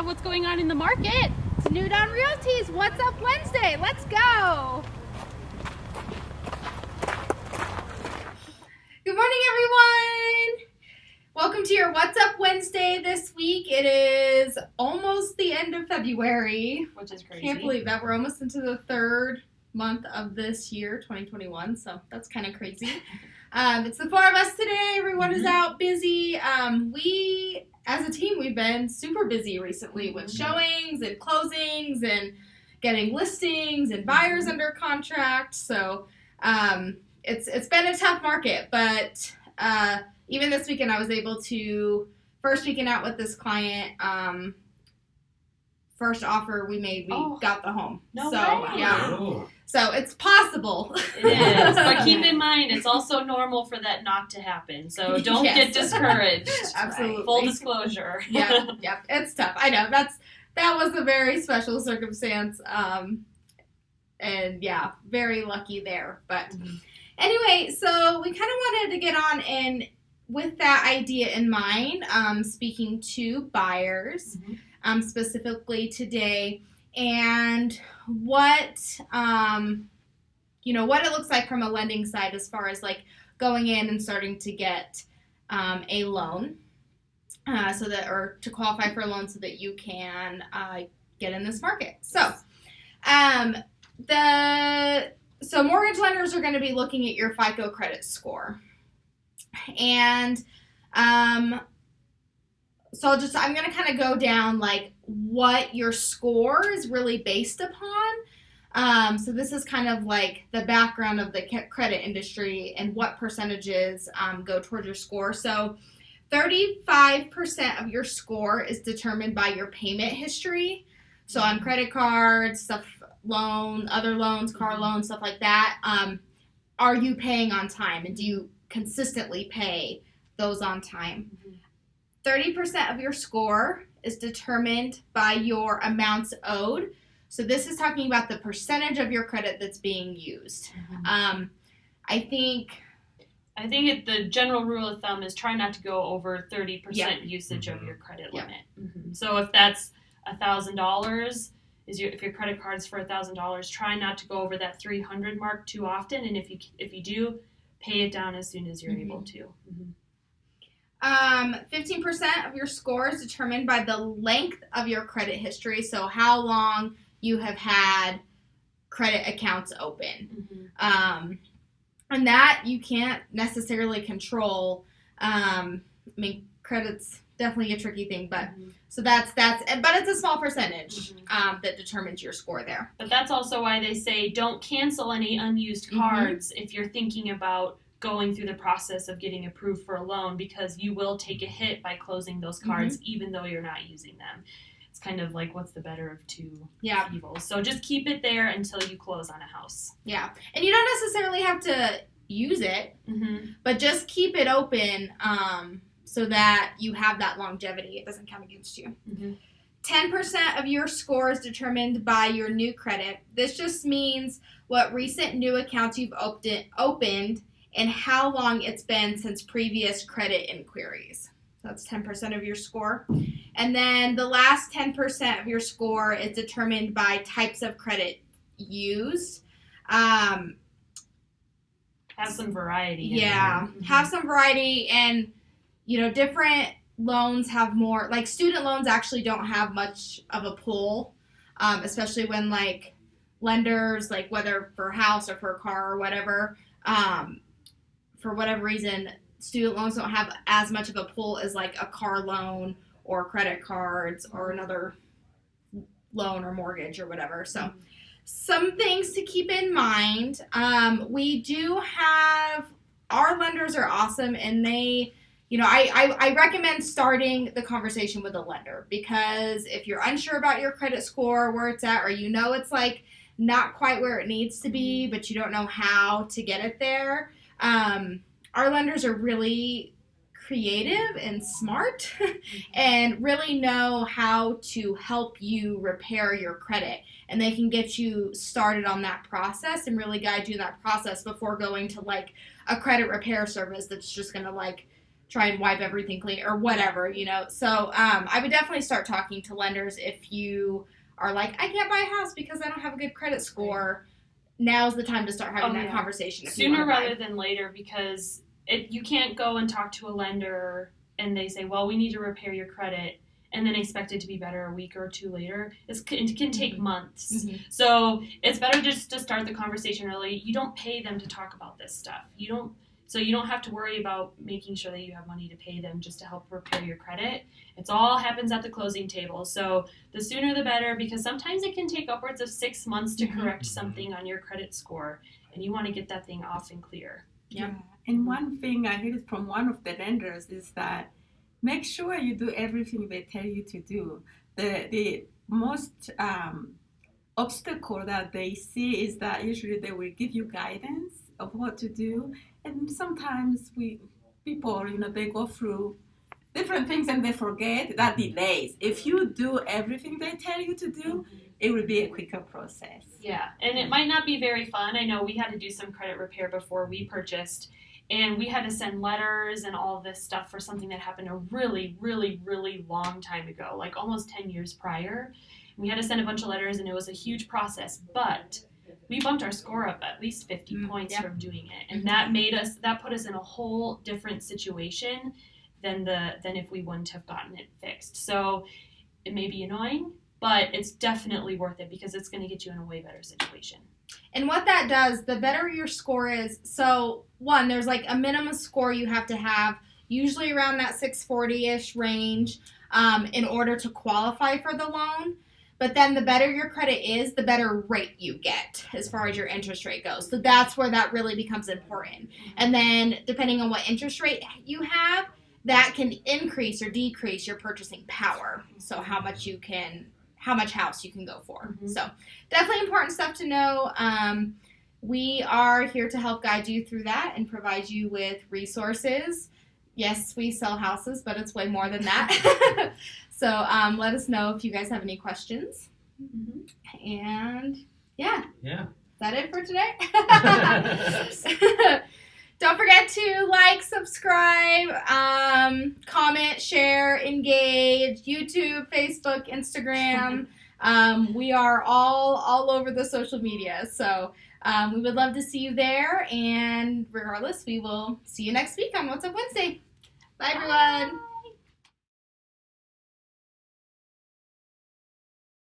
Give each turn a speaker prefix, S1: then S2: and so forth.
S1: of what's going on in the market. It's New Dawn Realty's What's Up Wednesday. Let's go. Good morning, everyone. Welcome to your What's Up Wednesday this week. It is almost the end of February.
S2: Which is crazy.
S1: Can't believe that. We're almost into the third month of this year, 2021, so that's kind of crazy. It's the four of us today. Everyone is out busy. We, as a team, we've been super busy recently with showings and closings and getting listings and buyers under contract. So it's been a tough market, but even this weekend I was able to, first weekend out with this client, first offer we made, we got the home.
S2: No
S1: so
S2: way.
S1: yeah.
S3: Oh.
S1: So it's possible.
S2: It is, but keep in mind, it's also normal for that not to happen. So don't
S1: Yes.
S2: get discouraged.
S1: Absolutely.
S2: Full disclosure.
S1: Yep, it's tough. I know that was a very special circumstance, and yeah, very lucky there. But anyway, so we kind of wanted to get on and with that idea in mind, speaking to buyers, specifically today, and what what it looks like from a lending side as far as like going in and starting to get a loan, so that, or to qualify for a loan so that you can get in this market. So so mortgage lenders are going to be looking at your FICO credit score, and so I'm going to kind of go down like what your score is really based upon. So this is kind of like the background of the credit industry and what percentages go towards your score. So 35% of your score is determined by your payment history. So on credit cards, other loans, car loans, stuff like that. Are you paying on time, and do you consistently pay those on time? 30% of your score is determined by your amounts owed. So this is talking about the percentage of your credit that's being used. I think
S2: the general rule of thumb is try not to go over 30% usage of your credit limit. So if that's $1,000, if your credit card's for $1,000, try not to go over that 300 mark too often. And if you do, pay it down as soon as you're able to.
S1: 15% of your score is determined by the length of your credit history. So how long you have had credit accounts open. And that you can't necessarily control. Credit's definitely a tricky thing, but so but it's a small percentage that determines your score there.
S2: But that's also why they say don't cancel any unused cards if you're thinking about going through the process of getting approved for a loan, because you will take a hit by closing those cards even though you're not using them. It's kind of like, what's the better of two evils? So just keep it there until you close on a house. Yeah.
S1: And you don't necessarily have to use it, but just keep it open so that you have that longevity. It doesn't count against you. 10% of your score is determined by your new credit. This just means what recent new accounts you've opened and how long it's been since previous credit inquiries. So that's 10% of your score. And then the last 10% of your score is determined by types of credit used.
S2: Have some variety.
S1: Yeah, have some variety, and different loans have more. Like student loans actually don't have much of a pull, especially when like lenders, like whether for a house or for a car or whatever, for whatever reason, student loans don't have as much of a pull as like a car loan or credit cards or another loan or mortgage or whatever. So some things to keep in mind. We do have, our lenders are awesome, and they, I recommend starting the conversation with a lender, because if you're unsure about your credit score, where it's at, or it's like not quite where it needs to be, but you don't know how to get it there, our lenders are really creative and smart and really know how to help you repair your credit, and they can get you started on that process and really guide you in that process before going to like a credit repair service that's just going to like try and wipe everything clean or whatever, So I would definitely start talking to lenders if you are like, I can't buy a house because I don't have a good credit score. Now's the time to start having that conversation.
S2: Sooner rather than later, because you can't go and talk to a lender and they say, well, we need to repair your credit, and then expect it to be better a week or two later. It can take months.
S1: Mm-hmm.
S2: So it's better just to start the conversation early. You don't pay them to talk about this stuff. So you don't have to worry about making sure that you have money to pay them just to help repair your credit. It's all happens at the closing table. So the sooner the better, because sometimes it can take upwards of 6 months to correct something on your credit score, and you want to get that thing off and clear.
S3: Yeah. And one thing I heard from one of the lenders is that make sure you do everything they tell you to do. The most obstacle that they see is that usually they will give you guidance of what to do, and sometimes people they go through different things and they forget. That delays. If you do everything they tell you to do, it will be a quicker process.
S2: Yeah, and it might not be very fun. I know we had to do some credit repair before we purchased, and we had to send letters and all this stuff for something that happened a really, really, really long time ago, like almost 10 years prior. We had to send a bunch of letters, and it was a huge process, but we bumped our score up at least 50 points from doing it, and that put us in a whole different situation than if we wouldn't have gotten it fixed. So it may be annoying, but it's definitely worth it because it's going to get you in a way better situation.
S1: And what that does, the better your score is, so one, there's like a minimum score you have to have, usually around that 640-ish range, in order to qualify for the loan. But then the better your credit is, the better rate you get as far as your interest rate goes. So that's where that really becomes important. And then depending on what interest rate you have, that can increase or decrease your purchasing power. So how much house you can go for. So definitely important stuff to know. We are here to help guide you through that and provide you with resources. Yes, we sell houses, but it's way more than that. So let us know if you guys have any questions. And yeah. Is that it for today? Don't forget to like, subscribe, comment, share, engage, YouTube, Facebook, Instagram. We are all over the social media. So we would love to see you there. And regardless, we will see you next week on What's Up Wednesday. Bye, everyone.